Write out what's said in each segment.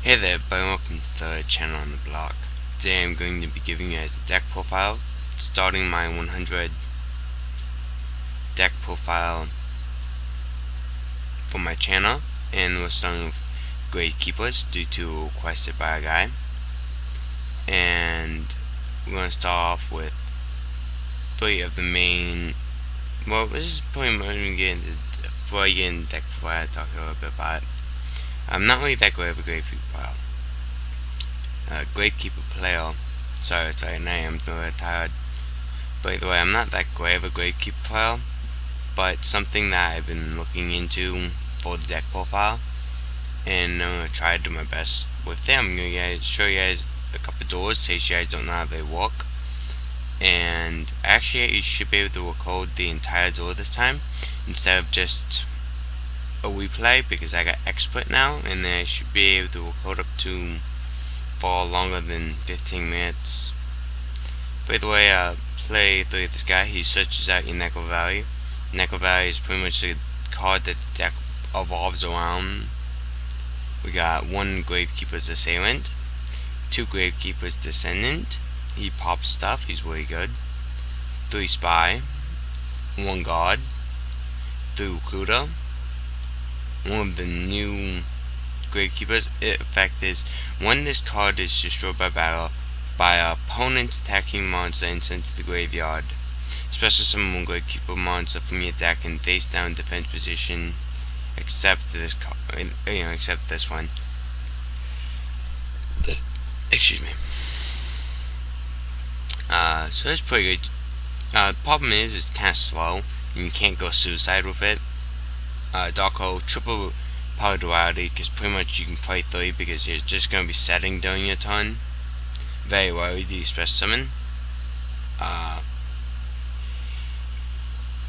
Hey there, everybody, welcome to the channel on the block. Today I'm going to be giving you guys a deck profile, starting my 100 deck profile for my channel, and we're starting with Gravekeepers due to requested by a guy. And we're going to start off with 3 of the main, well, this is pretty much going to get into, before I get into deck profile, I'll talk a little bit about it. I'm not really that great of a Gravekeeper profile. Gravekeeper player. Sorry, I am really tired. By the way, I'm not that great of a Gravekeeper player, but something that I've been looking into for the deck profile, and I'm gonna try to do my best with them. I'm gonna show you guys a couple doors, in case you guys don't know how they work. And actually, you should be able to record the entire door this time instead of just a replay, because I got expert now, and then I should be able to record up to for longer than 15 minutes. By the way, play through this guy. He searches out your Necro Valley. Necro Valley is pretty much the card that the deck evolves around. We got 1 Gravekeeper's Assailant, 2 Gravekeeper's Descendant. He pops stuff, he's really good. 3 Spy, 1 Guard, 3 Recruiter. One of the new Gravekeepers effect is when this card is destroyed by battle by an opponent's attacking monster and sent to the graveyard, special summon 1 Gravekeeper monster from your deck in face down defense position, except this card, except this one. Excuse me. So it's pretty good. The problem is it's kind of slow and you can't go suicide with it. Dark Hole, triple power duality, because pretty much you can play 3 because you're just going to be setting during your turn. Very rarely do you special summon.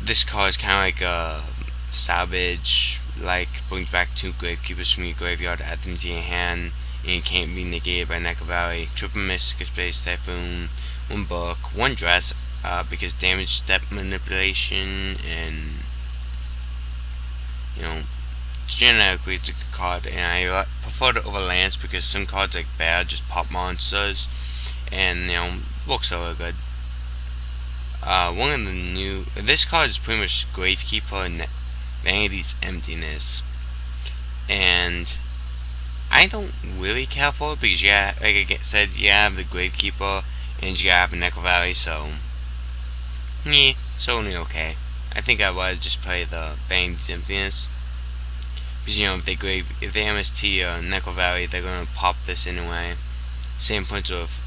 This card is kind of like a salvage, like brings back 2 Gravekeepers from your graveyard, add them to your hand, and you can't be negated by Necro Valley. Triple Mystic Space Typhoon, 1 book, 1 dress, because damage step manipulation, and generically it's a good card, and I prefer it over lands because some cards like Bad just pop monsters, and looks so good. One of the new, this card is pretty much Gravekeeper and Vanity's Emptiness, and I don't really care for it because like I said, you have the Gravekeeper and you have the Necro Valley, so yeah, it's only okay. I think I would just play the Vanity's Emptiness. Because if they MST Necro Valley, they're gonna pop this anyway. Same points with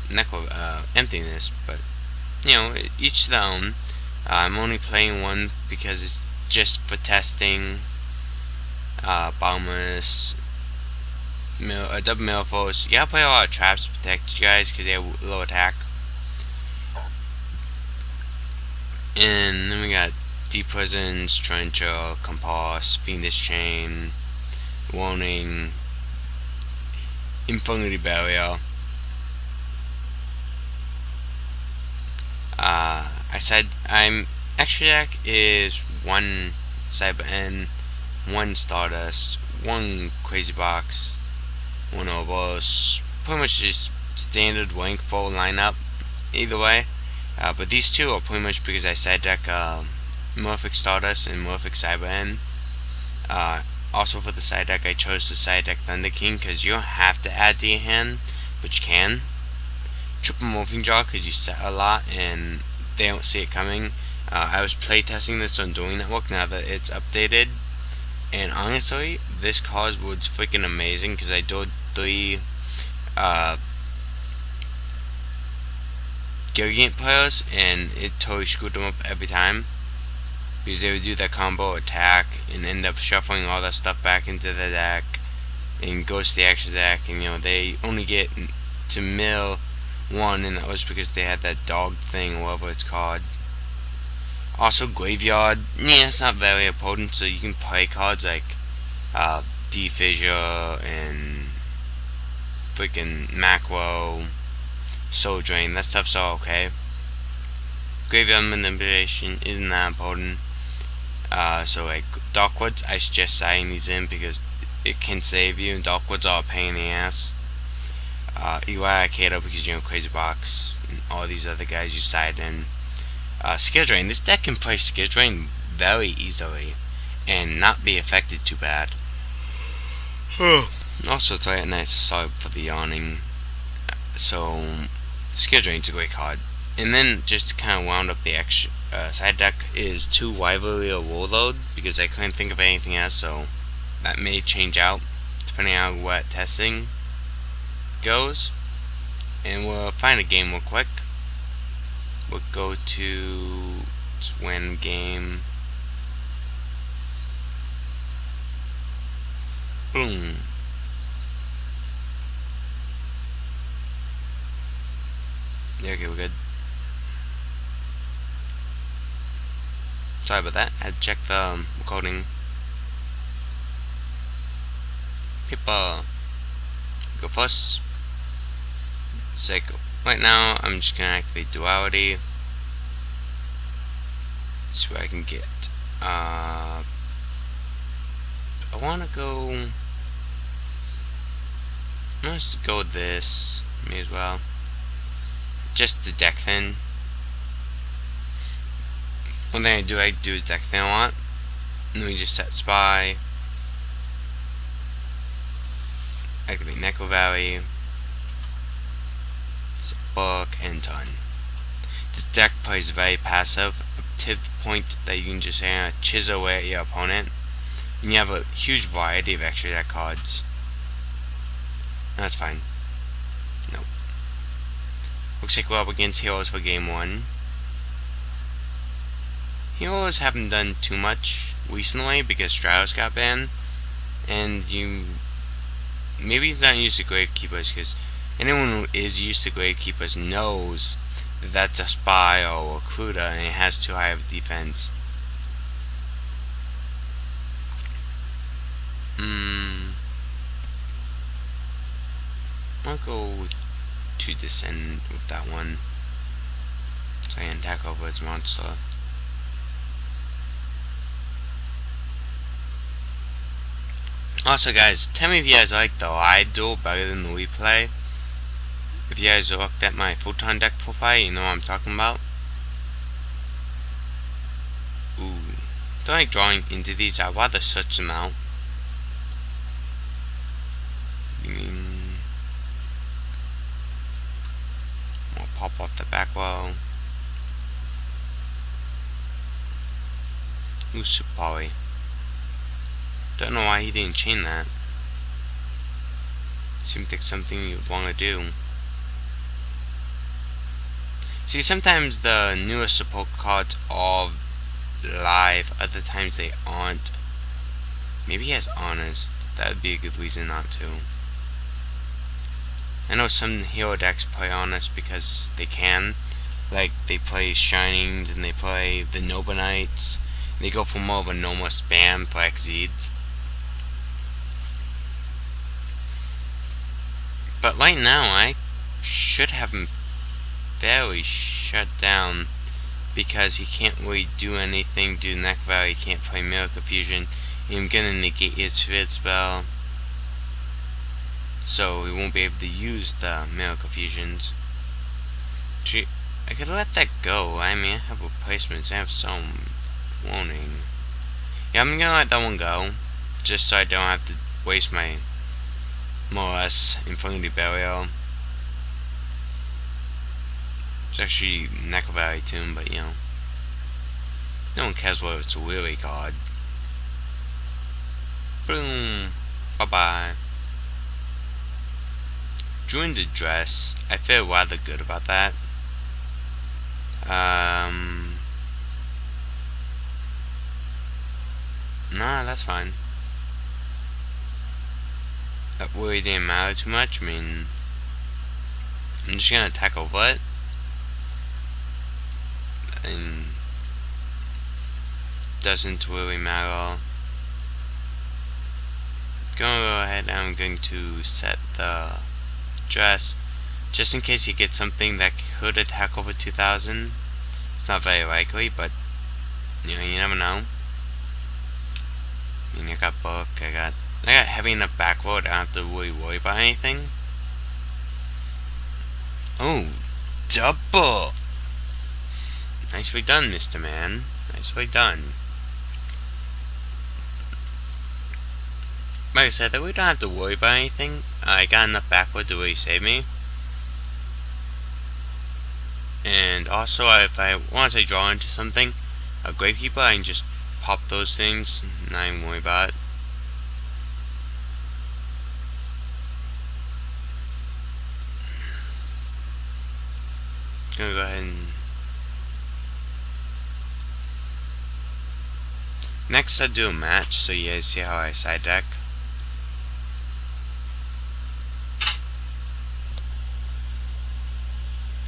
Emptiness, but each their own. I'm only playing 1 because it's just for testing. Boundless, double Mirror Force. You gotta play a lot of traps to protect you guys because they have low attack. And then we got Deep Prisons, Trencher, Compass, Fiendish Chain, Warning, Infinity Barrier. I said I'm extra deck is 1 Cyber N, 1 Stardust, 1 Crazy Box, 1 Obos. Pretty much just standard rank full lineup. Either way, but these 2 are pretty much because I side deck Morphic Stardust and Morphic Cyber N. Also for the side deck, I chose the side deck Thunder King because you don't have to add to your hand, but you can. Triple Morphing Jaw because you set a lot and they don't see it coming. I was playtesting this on Duel Network now that it's updated, and honestly, this card was freaking amazing because I did 3 Gilgant players and it totally screwed them up every time. Because they would do that combo attack and end up shuffling all that stuff back into the deck and goes to the extra deck, and they only get to mill 1, and that was because they had that dog thing, whatever it's called. Also Graveyard, it's not very potent, so you can play cards like D-Fissure and freaking Macro, Soul Drain. That stuff's all okay. Graveyard Manipulation isn't that important. So like Darkwoods, I suggest siding these in because it can save you. Darkwoods are a pain in the ass. Kato because, Crazy Box and all these other guys you side in. Skill Drain. This deck can play Skill Drain very easily and not be affected too bad. Also, it's late at night, sorry for the yawning. So, Skill Drain's a great card. And then, just to kind of wound up the extra side deck, is 2 Rivalry or Warlord, because I couldn't think of anything else, so that may change out depending on what testing goes. And we'll find a game real quick. We'll go to win game. Boom. Yeah, okay, we're good. Sorry about that. I had to check the recording. People go first. So right now, I'm just gonna activate Duality. See what I can get. I wanna go. Let's go with this. May as well. Just the deck thin. One thing I do is deck thin a lot. And then we just set Spy. Activate Necro Valley. Set Book and done. This deck plays very passive to the point that you can just chisel away at your opponent. And you have a huge variety of extra deck cards. That's fine. Nope. Looks like we're up against Heroes for game 1. Heroes haven't done too much recently because Stratos got banned. And maybe he's not used to Gravekeepers, because anyone who is used to Gravekeepers knows that that's a Spy or a Recruiter and it has too high of defense. I'll go to Descend with that one, so I can attack over its monster. Also, guys, tell me if you guys like the live duel better than the replay. If you guys looked at my Photon deck profile, you know what I'm talking about. Ooh, don't like drawing into these. I'd rather search them out. We'll pop off the back row. Ooh, Supari. Don't know why he didn't chain that. Seems like something you'd want to do. See, sometimes the newest support cards are live, other times they aren't. Maybe he has Honest. That would be a good reason not to. I know some hero decks play Honest because they can. Like, they play Shinings and they play the Noble Knights. They go for more of a normal spam for Exceeds. But right now, I should have him fairly shut down because he can't really do anything due to Neck Valley. He can't play Miracle Fusion. I'm gonna negate his Sphere spell, so we won't be able to use the Miracle Fusions. Gee, I could let that go. I mean, I have replacements. I have some warning. Yeah, I'm gonna let that one go, just so I don't have to waste my more or less Infinity Burial. It's actually Neck Valley Tomb, but you know, no one cares whether it's a really card. Boom. Bye bye. Join the dress. I feel rather good about that. Nah, that's fine. That really didn't matter too much. I mean, I'm just gonna attack over it. And doesn't really matter. Gonna go ahead and I'm going to set the dress just in case you get something that could attack over 2000. It's not very likely, but you know, you never know. I mean, I got Book, I got heavy enough backload, I don't have to really worry about anything. Oh, double! Nicely done, Mr. Man. Nicely done. Like I said, we don't have to worry about anything. I got enough backward to really save me. And also, if I want to draw into something, a Gravekeeper, I can just pop those things, not even worry about it. Gonna go ahead and... Next, I'll do a match, so you guys see how I side deck.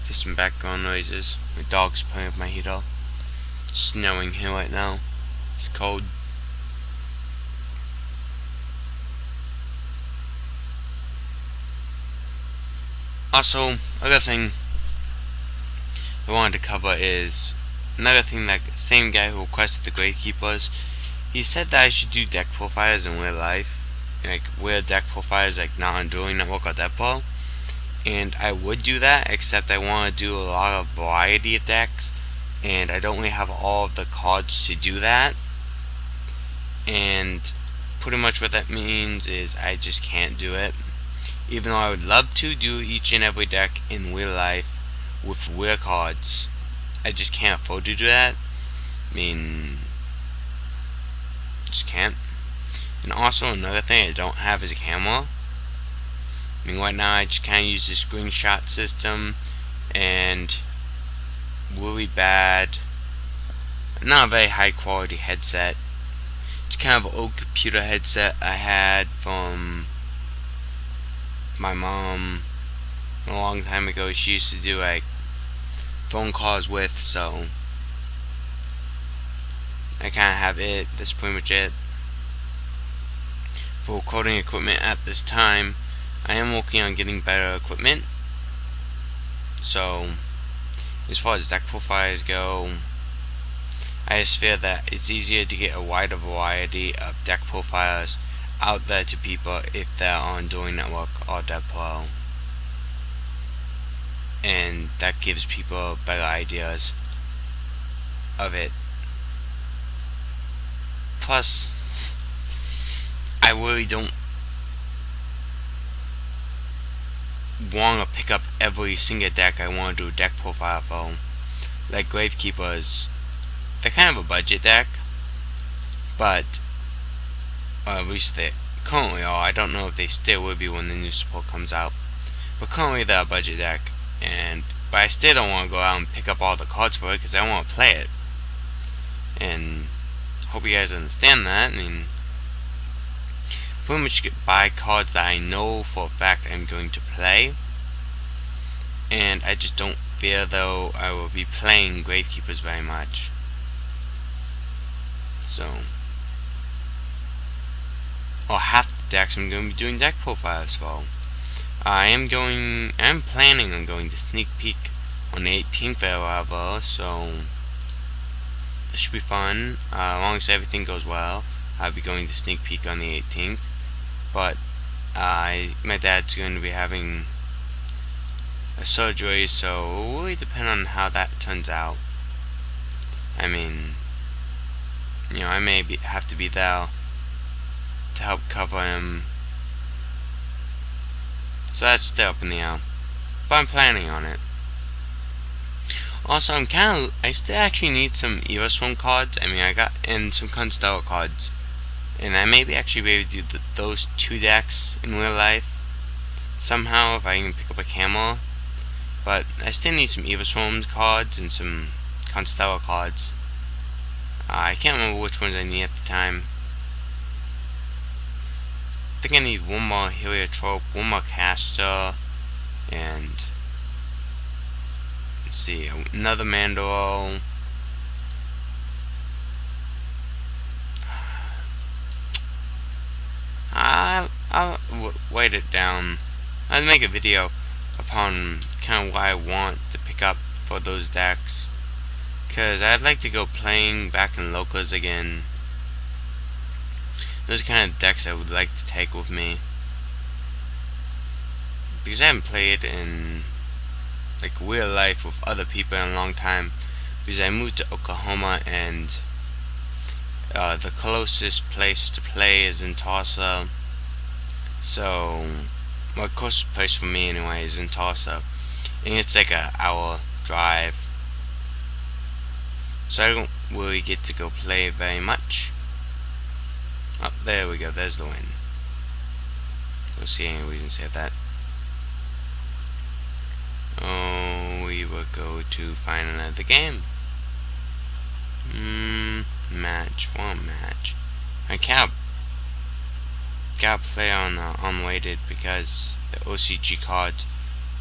Just some background noises. My dog's playing with my heater. It's snowing here right now. It's cold. Also, other thing I wanted to cover is another thing that same guy who requested the Gravekeepers, he said that I should do deck profiles in real life. Like, real deck profiles, like not on Dueling Network or Deck Pro. And I would do that, except I want to do a lot of variety of decks, and I don't really have all of the cards to do that. And pretty much what that means is I just can't do it. Even though I would love to do each and every deck in real life with real cards, I just can't afford to do that. I mean, just can't. And also another thing I don't have is a camera. I mean, right now I just kind of use the screenshot system, and really bad, not a very high quality headset. It's kind of an old computer headset I had from my mom a long time ago. She used to do like phone calls with, so I kind of have it. That's pretty much it for recording equipment at this time. I am working on getting better equipment, so as far as deck profiles go, I just feel that it's easier to get a wider variety of deck profiles out there to people if they're on Duel Network or Deck Pro, and that gives people better ideas of it. Plus, I really don't want to pick up every single deck I want to do a deck profile for. Like Gravekeepers, they're kind of a budget deck, but at least they currently are. I don't know if they still will be when the new support comes out, but currently they're a budget deck. But I still don't want to go out and pick up all the cards for it because I want to play it. And hope you guys understand that. I mean, pretty much buy cards that I know for a fact I'm going to play, and I just don't fear though I will be playing Gravekeepers very much. So, or half the decks I'm going to be doing deck profiles for. I'm planning on going to Sneak Peek on the 18th however, so this should be fun. As long as everything goes well, I'll be going to Sneak Peek on the 18th. But my dad's going to be having a surgery, so it will really depend on how that turns out. I mean, you know, I may have to be there to help cover him, so that's still up in the air, but I'm planning on it. Also, I still actually need some Evo cards. I mean, I got in some Constellar cards, and I maybe actually be able to do those two decks in real life somehow if I can pick up a camera. But I still need some Evo cards and some Constellar cards. I can't remember which ones I need at the time. I think I need one more Heliotrope, one more Caster, and let's see, another Mandorol. I'll write it down. I'll make a video upon kind of what I want to pick up for those decks, because I'd like to go playing back in locals again. Those kind of decks I would like to take with me, because I haven't played in like real life with other people in a long time, because I moved to Oklahoma, and the closest place to play is in Tulsa. So, well, the closest place for me anyway is in Tulsa, and it's like an hour drive. So I don't really get to go play very much. Oh, there we go. There's the win. Don't see any reason to say that. Oh, we will go to find another game. Match. One match. I gotta play on unweighted because the OCG cards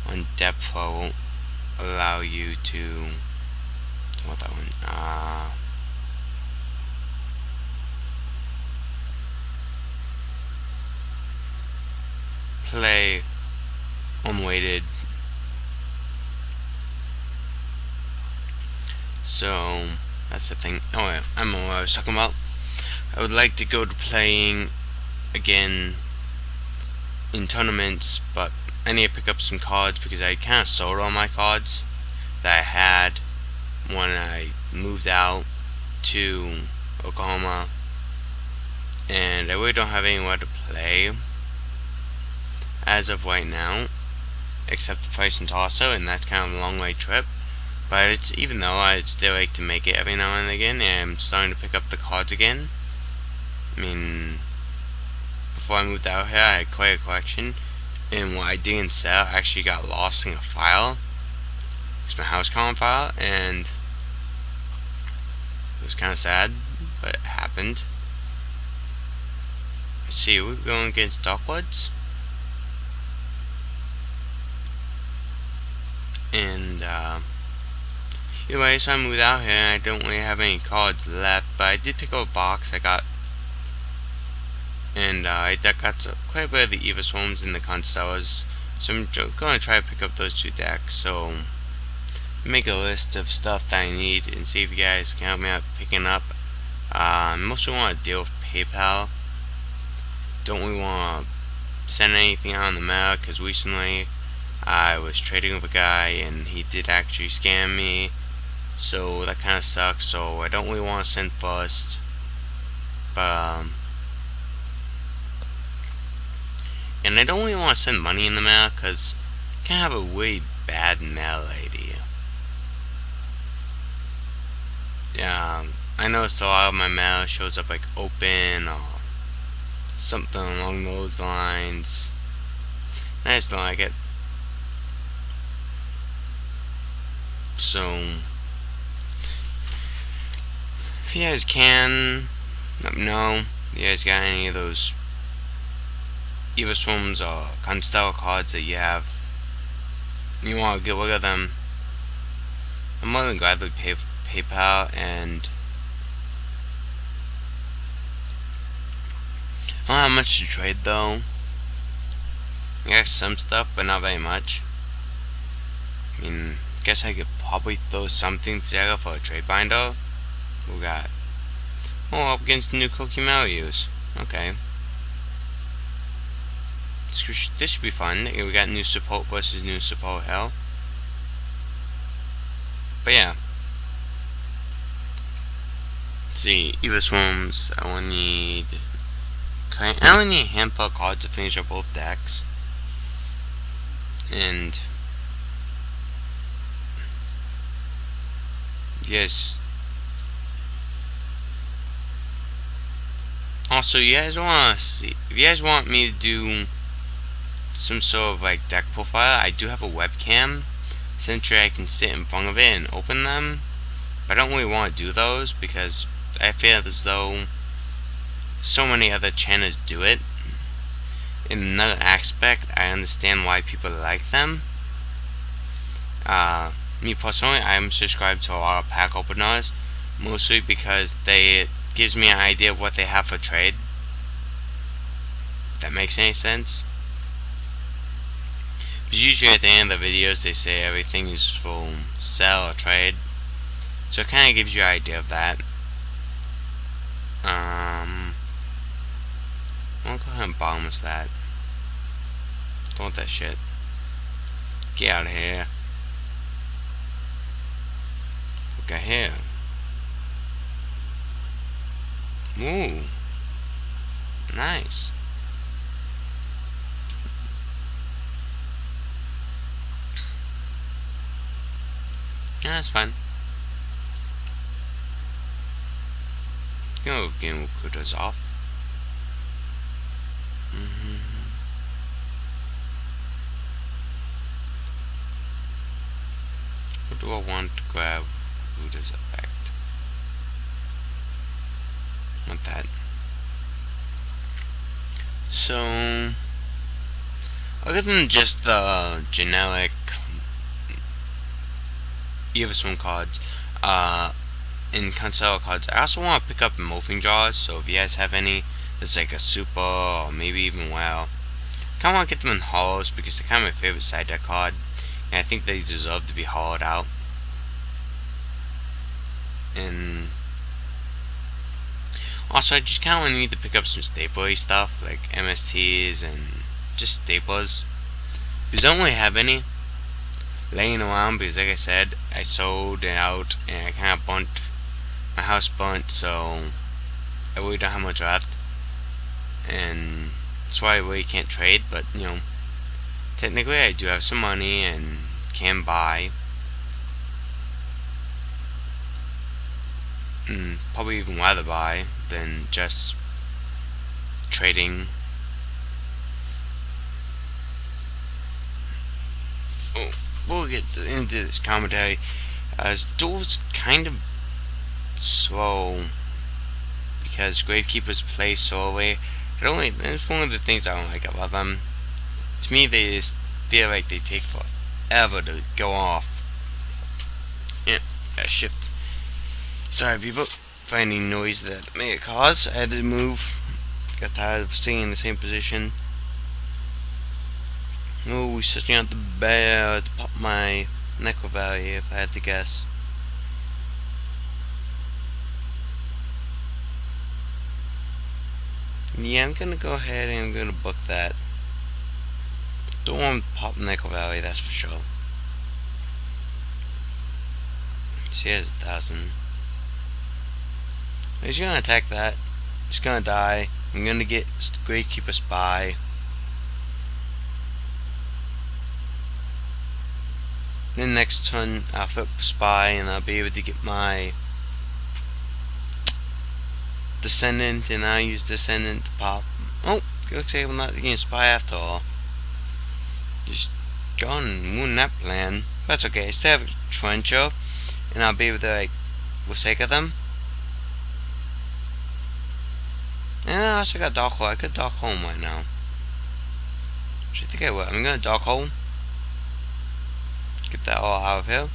on Deck Pro won't allow you to. What that one? Play unweighted. So that's the thing. Oh, yeah, I know what I was talking about. I would like to go to playing again in tournaments, but I need to pick up some cards because I kind of sold all my cards that I had when I moved out to Oklahoma, and I really don't have anywhere to play as of right now, except the place in Tulsa, and that's kind of a long way trip. But it's, even though I still like to make it every now and again, and I'm starting to pick up the cards again. I mean, before I moved out here, I had quite a collection, and what I didn't sell actually got lost in a file. It's my house calling file, and it was kind of sad, but it happened. Let's see, we're going against Darkwoods. And, anyway, so I moved out here, and I don't really have any cards left, but I did pick up a box I got. And, I got quite a bit of the Eva Swarms and the Constellas, so I'm going to try to pick up those two decks. So, make a list of stuff that I need and see if you guys can help me out picking up. I mostly want to deal with PayPal. Don't really want to send anything out in the mail, because recently I was trading with a guy and he did actually scam me, so that kind of sucks. So I don't really want to send first, but and I don't really want to send money in the mail because I can have a really bad mail lady. I noticed a lot of my mail shows up like open or something along those lines. I just don't like it. So, if you guys can, let me know if you guys got any of those Eva Swarms or Constellar cards that you have, you want to get rid of them. I'm more than gladly pay for PayPal, and I don't have much to trade though. I got some stuff, but not very much. I mean, guess I could probably throw something together for a trade binder. We got, oh, up against the new Kokimel use. Okay. This should be fun. We got new support versus new support hell. But yeah. Let's see, Eva Swarms, I only need a handful of cards to finish up both decks. And yes. Also, you guys want to see, if you guys want me to do some sort of like deck profile, I do have a webcam. Essentially, I can sit in front of it and open them. But I don't really want to do those because I feel as though so many other channels do it. In another aspect, I understand why people like them. Me personally, I'm subscribed to a lot of pack openers, mostly because it gives me an idea of what they have for trade. If that makes any sense. Because usually at the end of the videos they say everything is for sell or trade, so it kind of gives you an idea of that. I'll go ahead and bottomless that. Don't want that shit. Get out of here. look at here. Ooh. Nice. Yeah, that's fine. Go game recruiters off. What do I want to grab? Recruiters effect. Want that. So, other than just the generic Everstone cards, in console cards, I also want to pick up morphing jars. So if you guys have any that's like a super or maybe even well, I kind of want to get them in hollows because they're kind of my favorite side deck card, and I think they deserve to be hollowed out. And also, I just kind of need to pick up some staplery stuff like MSTs and just staplers. If you don't really have any laying around, because like I said, I sold it out and I kind of burnt my house burnt, so I really don't have much left, and that's why I really can't trade. But you know, technically I do have some money and can buy, and probably even rather buy than just trading. Oh, we'll get into this commentary. Duel's kind of slow because Gravekeepers play slowly. It's one of the things I don't like about them. To me, they just feel like they take forever to go off. Yeah, shift. Sorry, people, for any noise that may cause. I had to move. Got tired of staying in the same position. Oh, switching out the bear to pop my Necro Valley, if I had to guess. Yeah, I'm gonna go ahead and I'm gonna book that. Don't want to pop Necro Valley, that's for sure. See, he has 1,000. He's gonna attack that. He's gonna die. I'm gonna get Gravekeeper Spy. Then next turn, I'll flip Spy and I'll be able to get my Descendant, and I'll use Descendant to pop. Oh, looks like I'm not getting Spy after all. Just gone and ruined that plan. That's okay. I still have a Trencher, and I'll be able to, like, forsake them. And I also got Dark Hole. I could Dark Hole right now. I think I will. I'm gonna Dark Hole. Get that all out of here.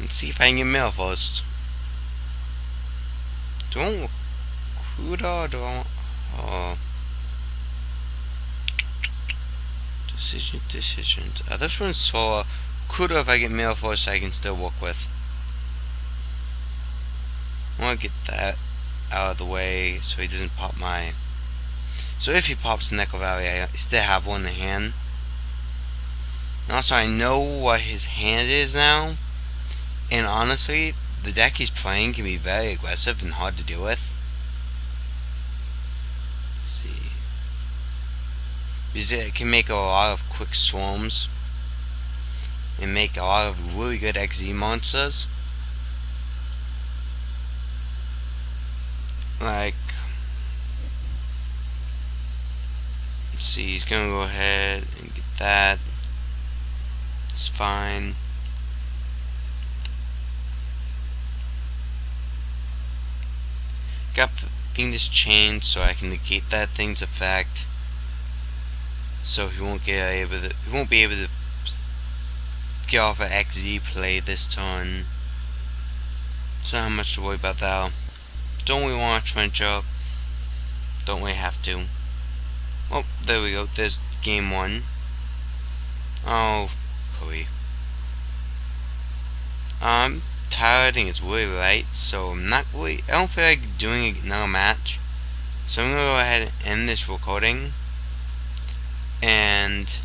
Let's see if I can get mail first. Do I want Recruiter or do I want... Oh. Decisions. This one's slower. Recruiter if I get mail first I can still work with. I want to get that out of the way so he doesn't pop my... So if he pops the Necro Valley, I still have one in hand. And also I know what his hand is now. And honestly, the deck he's playing can be very aggressive and hard to deal with. Let's see. Because it can make a lot of quick swarms. And make a lot of really good XZ monsters. Like... Let's see, he's gonna go ahead and get that. It's fine. Got the thing this changed so I can negate that thing's effect. So he won't be able to get off an XZ play this turn. So not much to worry about that. Don't we want to trench up? Don't we have to? Oh, there we go. There's game one. Oh, boy. I'm tired and it's really late, so I'm not really... I don't feel like doing another match. So I'm going to go ahead and end this recording. And